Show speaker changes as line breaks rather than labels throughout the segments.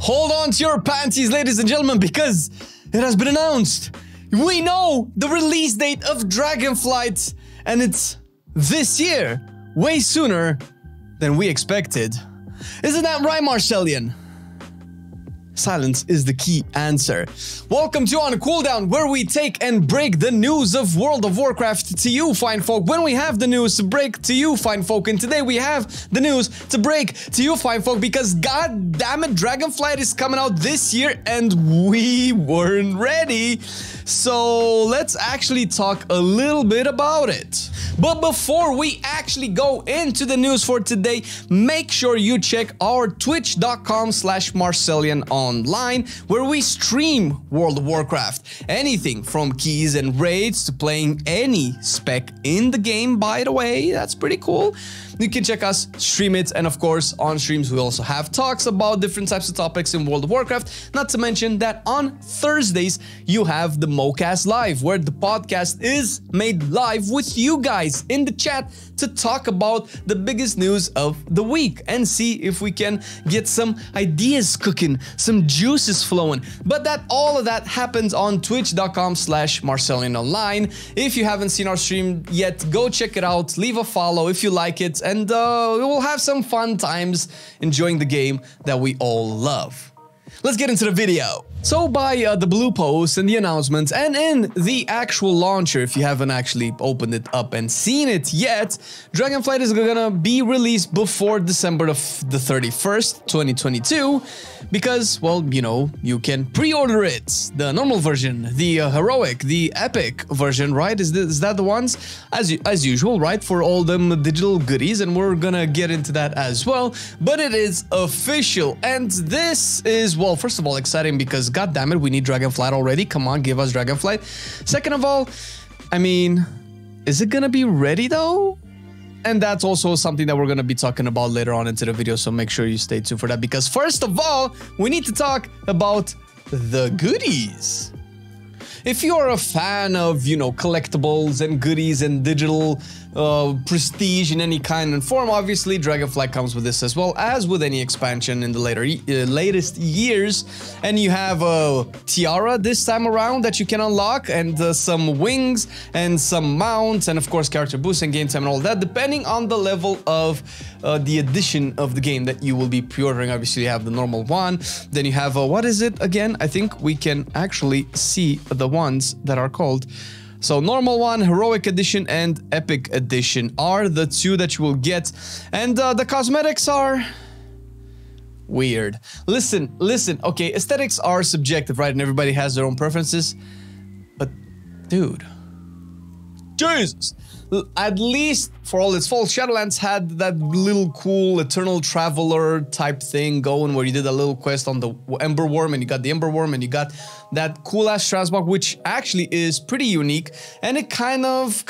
Hold on to your panties, ladies and gentlemen, because it has been announced. We know the release date of Dragonflight, and it's this year, way sooner than we expected. Isn't that right, Marcelian? Silence is the key answer. Welcome to On Cooldown, where we take and break the news of World of Warcraft to you, fine folk. When we have the news to break to you, fine folk, and today we have the news to break to you, fine folk, because god damn it, Dragonflight is coming out this year and we weren't ready. So let's actually talk a little bit about it. But before we actually go into the news for today, make sure you check our twitch.com/MarcelianOnline, where we stream World of Warcraft. Anything from keys and raids to playing any spec in the game, by the way, that's pretty cool. You can check us, stream it, and of course, on streams we also have talks about different types of topics in World of Warcraft. Not to mention that on Thursdays, you have the MoCast Live, where the podcast is made live with you guys in the chat to talk about the biggest news of the week and see if we can get some ideas cooking, some juices flowing. But all of that happens on twitch.com/MarcelianOnline. If you haven't seen our stream yet, go check it out, leave a follow if you like it, and we will have some fun times enjoying the game that we all love. Let's get into the video. So by the blue post and the announcements and in the actual launcher, if you haven't actually opened it up and seen it yet, Dragonflight is gonna be released before December the 31st, 2022, because, well, you know, you can pre-order it. The normal version, the heroic, the epic version, right? Is that the ones? As usual, right? For all them digital goodies, and we're gonna get into that as well. But it is official, and this is, well, first of all, exciting because god damn it, we need Dragonflight already. Come on, give us Dragonflight. Second of all, I mean, is it gonna be ready though? And that's also something that we're gonna be talking about later on into the video, so make sure you stay tuned for that, because first of all, we need to talk about the goodies. If you're a fan of, you know, collectibles and goodies and digital prestige in any kind and form, obviously Dragonflight comes with this, as well as with any expansion in the latest years. And you have a tiara this time around that you can unlock, and some wings and some mounts, and of course character boosts and game time and all that, depending on the level of the edition of the game that you will be pre-ordering. Obviously you have the normal one, then you have what is it again? I think we can actually see the ones that are called. So normal one, heroic edition, and epic edition are the two that you will get. And the cosmetics are weird. Listen, okay, aesthetics are subjective, right? And everybody has their own preferences. But dude, Jesus. At least for all its faults, Shadowlands had that little cool Eternal Traveler type thing going, where you did a little quest on the Ember Worm, and you got the Ember Worm, and you got that cool ass transmog, which actually is pretty unique, and it kind of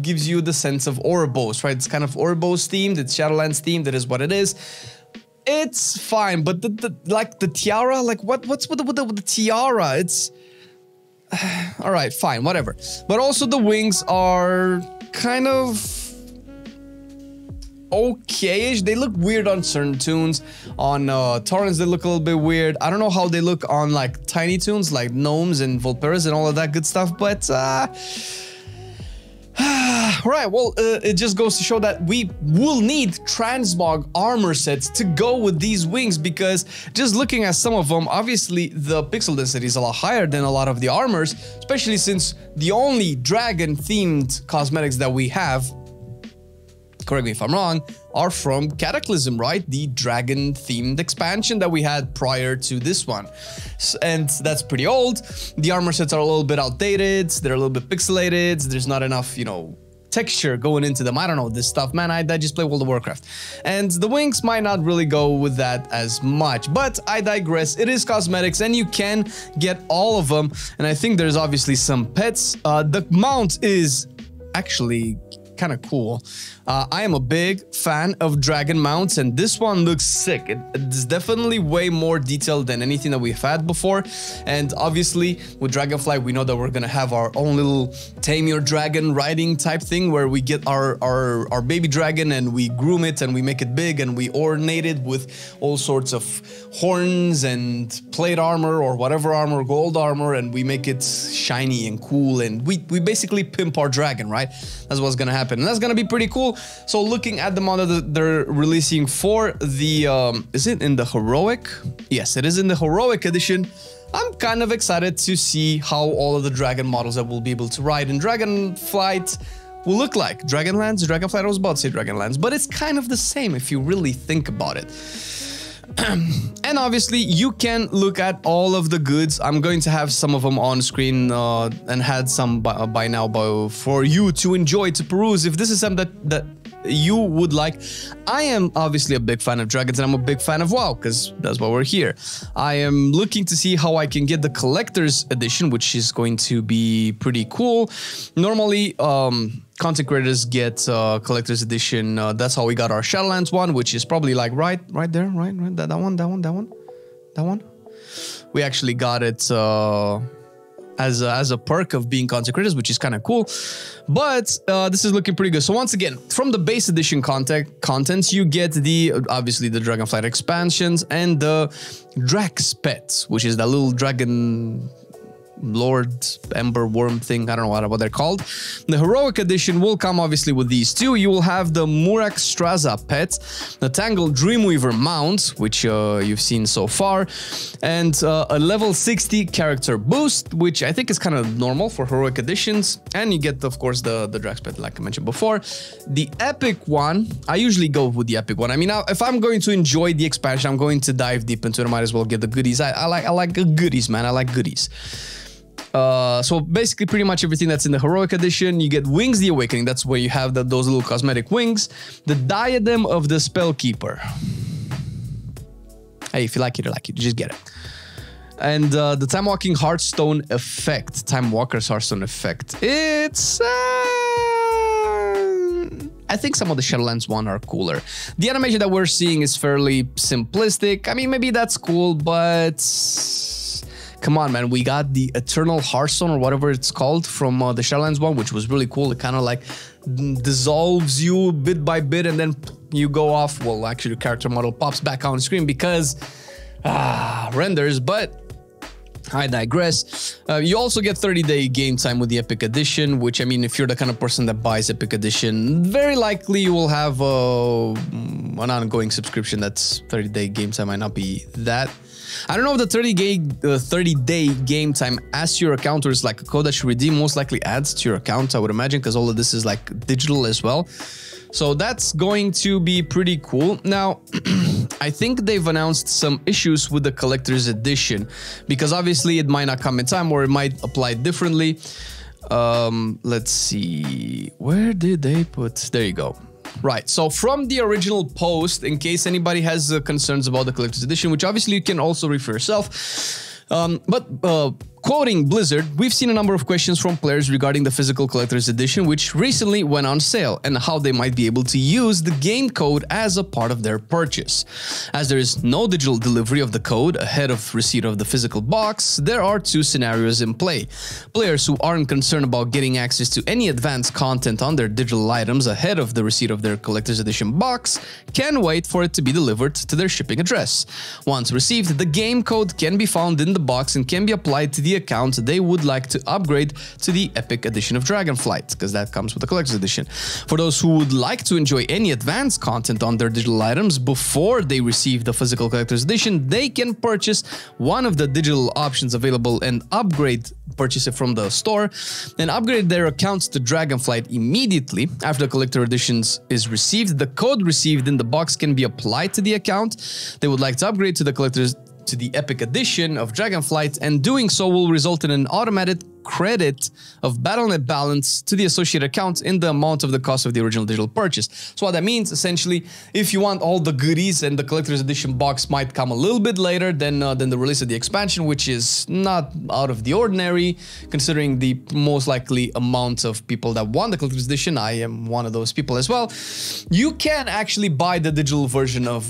gives you the sense of Ouroboros, right? It's kind of Ouroboros themed, it's Shadowlands themed, that is what it is. It's fine, but the tiara, like what's with the tiara? It's all right, fine, whatever. But also the wings are kind of okay-ish. They look weird on certain tunes. On Torrents, they look a little bit weird. I don't know how they look on like tiny tunes, like Gnomes and Volperas and all of that good stuff, but right, well, it just goes to show that we will need transmog armor sets to go with these wings, because just looking at some of them, obviously the pixel density is a lot higher than a lot of the armors, especially since the only dragon-themed cosmetics that we have, correct me if I'm wrong, are from Cataclysm, right? The dragon-themed expansion that we had prior to this one. And that's pretty old. The armor sets are a little bit outdated, they're a little bit pixelated, there's not enough, you know, texture going into them. I don't know this stuff, man. I just play World of Warcraft. And the wings might not really go with that as much, but I digress. It is cosmetics and you can get all of them. And I think there's obviously some pets. The mount is actually kind of cool. I am a big fan of dragon mounts, and this one looks sick. It's definitely way more detailed than anything that we've had before. And obviously with Dragonflight, we know that we're gonna have our own little tame your dragon riding type thing, where we get our baby dragon and we groom it and we make it big and we ornate it with all sorts of horns and plate armor or whatever armor, gold armor, and we make it shiny and cool, and we basically pimp our dragon, right? That's what's gonna happen, and that's gonna be pretty cool. So looking at the model that they're releasing for the is it in the heroic? Yes, it is in the heroic edition. I'm kind of excited to see how all of the dragon models that we'll be able to ride in Dragonflight will look like. Dragonflight, I was about to say Dragonlands, but it's kind of the same if you really think about it. And obviously you can look at all of the goods. I'm going to have some of them on screen and had some by now for you to enjoy, to peruse. If this is something that you would like. I am obviously a big fan of dragons, and I'm a big fan of WoW, because that's why we're here. I am looking to see how I can get the collector's edition, which is going to be pretty cool. Normally, content creators get collector's edition. That's how we got our Shadowlands one, which is probably like right there, right, that one. We actually got it as a perk of being content creators, which is kind of cool. But this is looking pretty good. So once again, from the base edition contents, you get obviously the Dragonflight expansions and the Drax pets, which is that little dragon Lord Ember Worm thing. I don't know what they're called. The heroic edition will come obviously with these two. You will have the Murak Straza pet, the Tangled Dreamweaver mount, which you've seen so far, and a level 60 character boost, which I think is kind of normal for heroic editions. And you get, of course, the Drax pet, like I mentioned before. The epic one, I usually go with the epic one. I mean, if I'm going to enjoy the expansion, I'm going to dive deep into it. I might as well get the goodies. I like goodies, man. I like goodies. So basically pretty much everything that's in the heroic edition. You get Wings the Awakening, that's where you have those little cosmetic wings. The Diadem of the Spellkeeper. Hey, if you like it, you like it, you just get it. And the Time Walking Hearthstone effect, Time Walker's Hearthstone effect. It's I think some of the Shadowlands one are cooler. The animation that we're seeing is fairly simplistic. I mean, maybe that's cool, but come on, man. We got the Eternal Hearthstone or whatever it's called from the Shadowlands one, which was really cool. It kind of like dissolves you bit by bit, and then you go off. Well, actually, the character model pops back on screen because renders, but I digress. You also get 30-day game time with the Epic Edition, which, I mean, if you're the kind of person that buys Epic Edition, very likely you will have an ongoing subscription. That's 30-day game time. Might not be that. I don't know if the 30-day game time adds to your account, or is like a code that you redeem. Most likely adds to your account, I would imagine, because all of this is like digital as well. So that's going to be pretty cool. Now, I think they've announced some issues with the collector's edition, because obviously it might not come in time, or it might apply differently. Let's see. Where did they put? There you go. Right, so from the original post, in case anybody has concerns about the collector's edition, which obviously you can also read for yourself, quoting Blizzard, we've seen a number of questions from players regarding the physical collector's edition, which recently went on sale, and how they might be able to use the game code as a part of their purchase. As there is no digital delivery of the code ahead of receipt of the physical box, there are two scenarios in play. Players who aren't concerned about getting access to any advanced content on their digital items ahead of the receipt of their collector's edition box can wait for it to be delivered to their shipping address. Once received, the game code can be found in the box and can be applied to the account they would like to upgrade to the Epic Edition of Dragonflight, because that comes with the Collector's Edition. For those who would like to enjoy any advanced content on their digital items before they receive the physical Collector's Edition, they can purchase one of the digital options available and purchase it from the store, and upgrade their accounts to Dragonflight immediately. After the Collector Editions is received, the code received in the box can be applied to the account they would like to upgrade to the Collector's to the Epic Edition of Dragonflight, and doing so will result in an automatic credit of Battle.net balance to the associated account in the amount of the cost of the original digital purchase. So what that means, essentially, if you want all the goodies, and the collector's edition box might come a little bit later than the release of the expansion, which is not out of the ordinary, considering the most likely amount of people that want the collector's edition. I am one of those people as well. You can actually buy the digital version of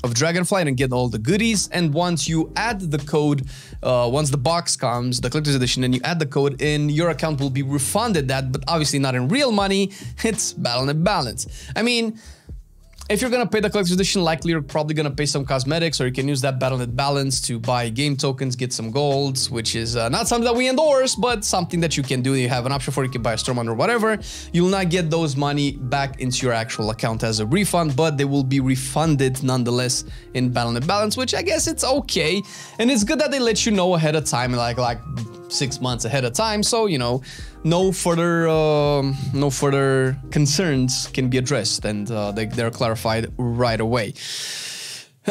Dragonflight and get all the goodies, and once you add the code, once the box comes, the collector's edition, and you add the code in, your account will be refunded that, but obviously not in real money, it's Battle.net balance. I mean, if you're gonna pay the collector's edition, likely you're probably gonna pay some cosmetics, or you can use that Battle.net balance to buy game tokens, get some golds, which is not something that we endorse, but something that you can do. You have an option for it. You can buy a Stormon or whatever. You'll not get those money back into your actual account as a refund, but they will be refunded nonetheless in Battle.net balance, which I guess it's okay. And it's good that they let you know ahead of time, like 6 months ahead of time, so you know, no further concerns can be addressed, and they're clarified right away.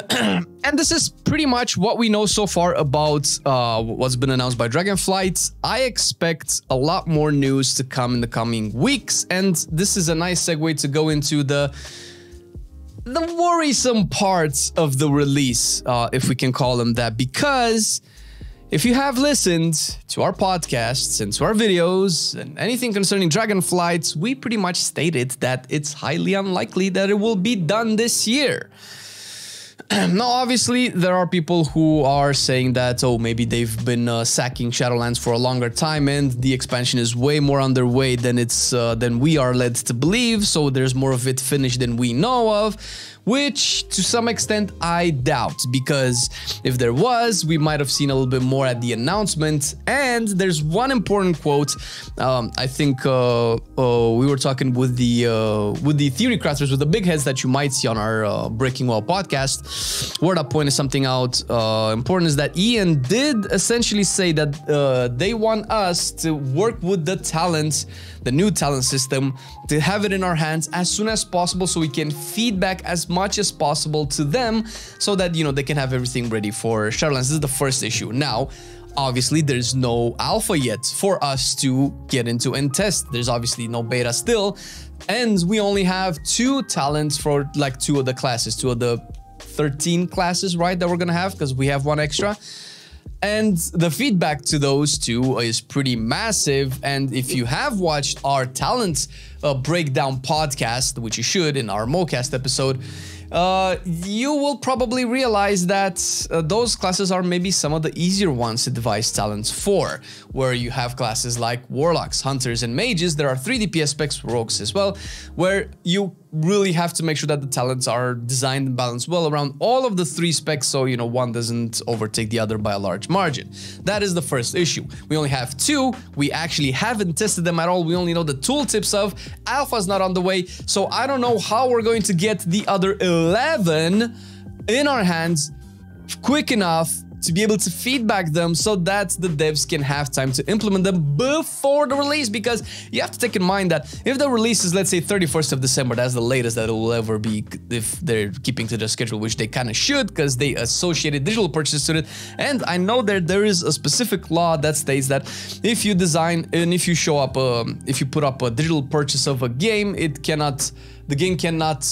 And this is pretty much what we know so far about what's been announced by Dragonflight. I expect a lot more news to come in the coming weeks, and this is a nice segue to go into the worrisome parts of the release, if we can call them that, because if you have listened to our podcasts and to our videos and anything concerning Dragonflight, we pretty much stated that it's highly unlikely that it will be done this year. Now, obviously, there are people who are saying that, oh, maybe they've been sacking Shadowlands for a longer time and the expansion is way more underway than we are led to believe, so there's more of it finished than we know of, which to some extent I doubt, because if there was, we might have seen a little bit more at the announcement. And there's one important quote. I think we were talking with the theory crafters, with the big heads that you might see on our Breaking WoW podcast, where that pointed something out important, is that Ian did essentially say that they want us to work with the talents, the new talent system, to have it in our hands as soon as possible, so we can feedback as much as possible to them, so that, you know, they can have everything ready for Shadowlands. This is the first issue. Now, obviously, there's no alpha yet for us to get into and test. There's obviously no beta still, and we only have 2 talents for like 2 of the classes, 2 of the 13 classes, right, that we're gonna have, because we have 1 extra. And the feedback to those 2 is pretty massive. And if you have watched our talents breakdown podcast, which you should, in our MoCast episode, you will probably realize that those classes are maybe some of the easier ones to devise talents for, where you have classes like Warlocks, Hunters, and Mages. There are 3 DPS specs, Rogues as well, where you really have to make sure that the talents are designed and balanced well around all of the 3 specs, so, you know, one doesn't overtake the other by a large margin. That is the first issue. We only have 2. We actually haven't tested them at all. We only know the tooltips of. Alpha's not on the way, so I don't know how we're going to get the other 11 in our hands quick enough to be able to feedback them, so that the devs can have time to implement them before the release. Because you have to take in mind that if the release is, let's say, 31st of December, that's the latest that it will ever be, if they're keeping to the schedule, which they kind of should, because they associated digital purchases to it. And I know that there is a specific law that states that if you design and if you show up, if you put up a digital purchase of a game, it cannot... The game cannot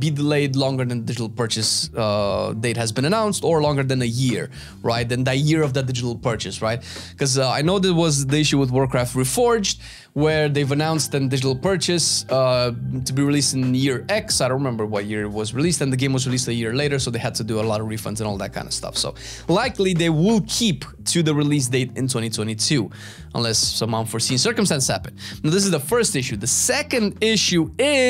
be delayed longer than the digital purchase date has been announced, or longer than a year, right? Than the year of that digital purchase, right? Because I know there was the issue with Warcraft Reforged, where they've announced a digital purchase to be released in year X. I don't remember what year it was released, and the game was released a year later, so they had to do a lot of refunds and all that kind of stuff. So likely they will keep to the release date in 2022, unless some unforeseen circumstance happen. Now, this is the first issue. The second issue is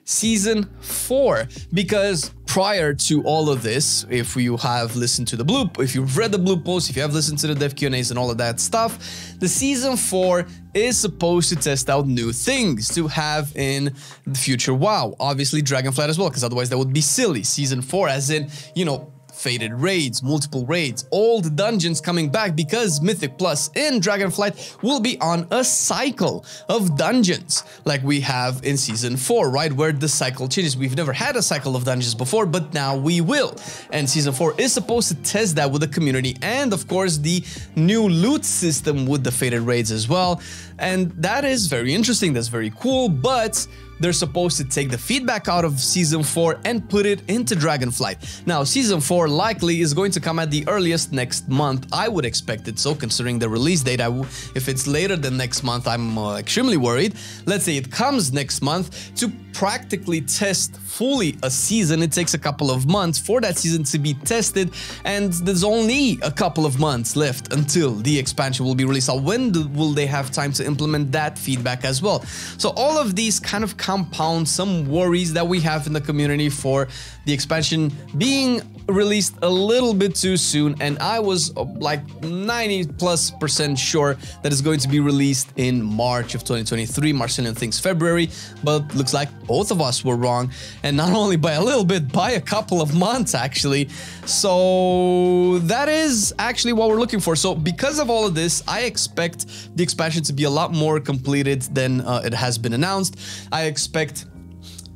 Season 4, because prior to all of this, if you have listened to the blue, if you've read the blue post, if you have listened to the dev Q&As and all of that stuff, the Season 4 is supposed to test out new things to have in the future WoW. Obviously, Dragonflight as well, because otherwise that would be silly. Season 4 as in, you know, faded raids, multiple raids, all the dungeons coming back because Mythic Plus in Dragonflight will be on a cycle of dungeons like we have in Season 4, right? Where the cycle changes. We've never had a cycle of dungeons before, but now we will. And Season 4 is supposed to test that with the community and, of course, the new loot system with the faded raids as well. And that is very interesting. That's very cool, but they're supposed to take the feedback out of Season 4 and put it into Dragonflight. Now, Season 4 likely is going to come at the earliest next month. I would expect it so, considering the release date. If it's later than next month, I'm extremely worried. Let's say it comes next month. To practically test fully a season, it takes a couple of months for that season to be tested, and there's only a couple of months left until the expansion will be released. So when will they have time to implement that feedback as well? So all of these kind of compound some worries that we have in the community for the expansion being released a little bit too soon, and I was like 90+% sure that it's going to be released in March of 2023. Marcelian thinks February, but looks like both of us were wrong, and not only by a little bit, by a couple of months actually. So that is actually what we're looking for. So because of all of this, I expect the expansion to be a lot more completed than it has been announced. I expect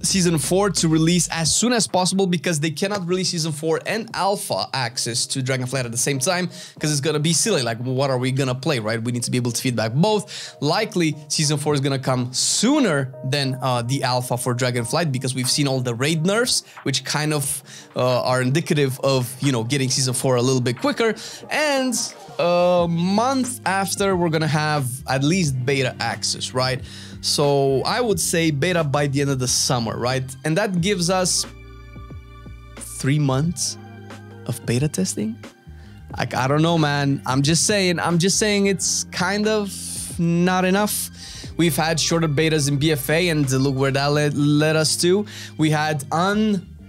Season 4 to release as soon as possible because they cannot release Season 4 and Alpha access to Dragonflight at the same time because it's gonna be silly. Like, what are we gonna play, right? We need to be able to feedback both. Likely, Season 4 is gonna come sooner than the Alpha for Dragonflight because we've seen all the raid nerfs, which kind of are indicative of, you know, getting Season 4 a little bit quicker. And a month after, we're gonna have at least beta access, right? So I would say beta by the end of the summer, right? And that gives us 3 months of beta testing. Like, I don't know, man. I'm just saying it's kind of not enough. We've had shorter betas in BFA, and look where that led us to. We had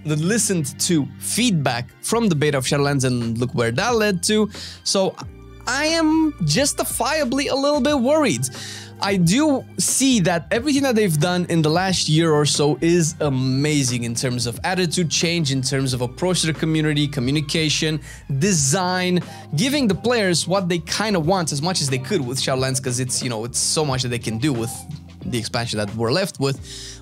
listened to feedback from the beta of Shadowlands, and look where that led to. So I am justifiably a little bit worried. I do see that everything that they've done in the last year or so is amazing in terms of attitude change, in terms of approach to the community, communication, design, giving the players what they kind of want as much as they could with Shadowlands, because it's, you know, it's so much that they can do with the expansion that we're left with.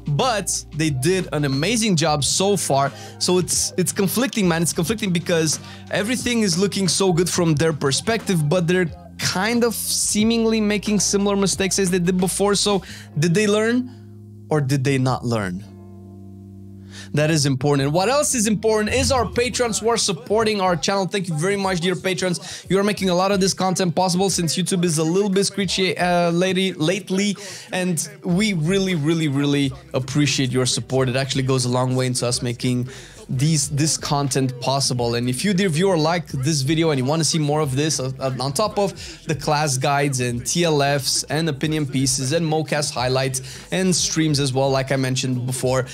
But they did an amazing job so far. So it's conflicting, man. It's conflicting because everything is looking so good from their perspective, but they're kind of seemingly making similar mistakes as they did before. So did they learn or did they not learn? That is important. And what else is important is our patrons who are supporting our channel. Thank you very much, dear patrons. You are making a lot of this content possible since YouTube is a little bit screechy lately, and we really appreciate your support. It actually goes a long way into us making this content possible. And if you, dear viewer, like this video and you want to see more of this on top of the class guides and TLFs and opinion pieces and mocast highlights and streams as well, like I mentioned before,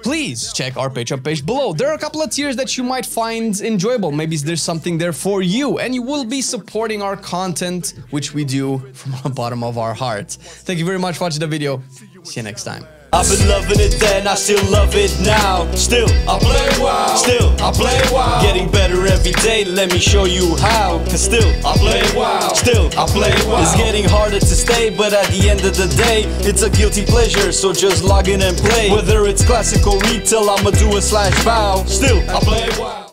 please check our Patreon page below. There are a couple of tiers that you might find enjoyable. Maybe there's something there for you, and you will be supporting our content, which we do from the bottom of our hearts. Thank you very much for watching the video. See you next time.
I've been loving it then, I still love it now. Still, I play WoW. Still, I play WoW. Getting better every day, let me show you how. Cause still, I play WoW. Still, I play WoW. It's getting harder to stay, but at the end of the day, it's a guilty pleasure, so just log in and play. Whether it's classic or retail, I'ma do a /bow. Still, I play WoW.